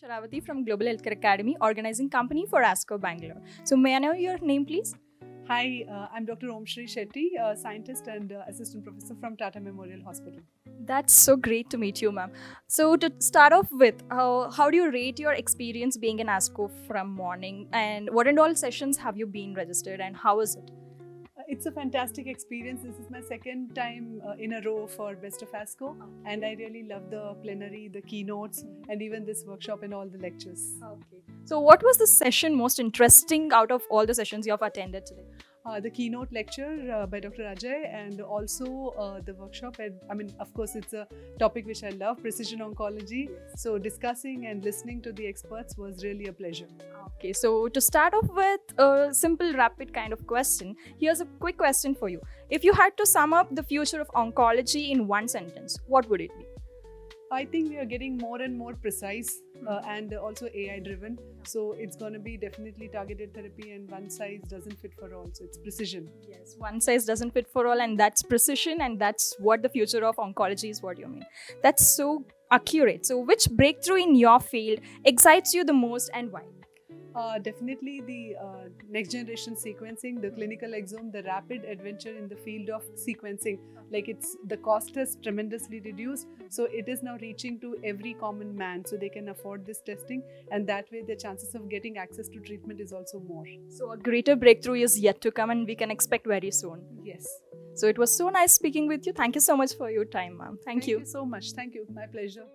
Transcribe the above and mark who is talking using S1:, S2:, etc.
S1: Sharavati from Global Healthcare Academy, organizing company for ASCO Bangalore. So may I know your name, please?
S2: Hi, I'm Dr. Om Shri Shetty, scientist and assistant professor from Tata Memorial Hospital.
S1: That's so great to meet you, ma'am. So to start off with, how do you rate your experience being in ASCO from morning, and what and all sessions have you been registered, and how is it?
S2: It's a fantastic experience. This is my second time in a row for Best of ASCO, and I really love the plenary, the keynotes, and even this workshop and all the lectures.
S1: Okay. So what was the session most interesting out of all the sessions you have attended today?
S2: The keynote lecture by Dr. Ajay, and also the workshop. And I mean, of course, it's a topic which I love, precision oncology. So discussing and listening to the experts was really a pleasure.
S1: Okay, so to start off with a simple, rapid kind of question, here's a quick question for you. If you had to sum up the future of oncology in one sentence, what would it be?
S2: I think we are getting more and more precise and also AI driven. So it's going to be definitely targeted therapy, and one size doesn't fit for all. So it's precision.
S1: Yes, one size doesn't fit for all, and that's precision, and that's what the future of oncology is, what you mean. That's so accurate. So, which breakthrough in your field excites you the most and why?
S2: Definitely the next generation sequencing, the clinical exome, the rapid adventure in the field of sequencing. Like the cost has tremendously reduced, so it is now reaching to every common man, so they can afford this testing, and that way the chances of getting access to treatment is also more.
S1: So, a greater breakthrough is yet to come, and we can expect very soon.
S2: Yes.
S1: So, it was so nice speaking with you. Thank you so much for your time, ma'am. Thank you.
S2: Thank you so much. Thank you. My pleasure.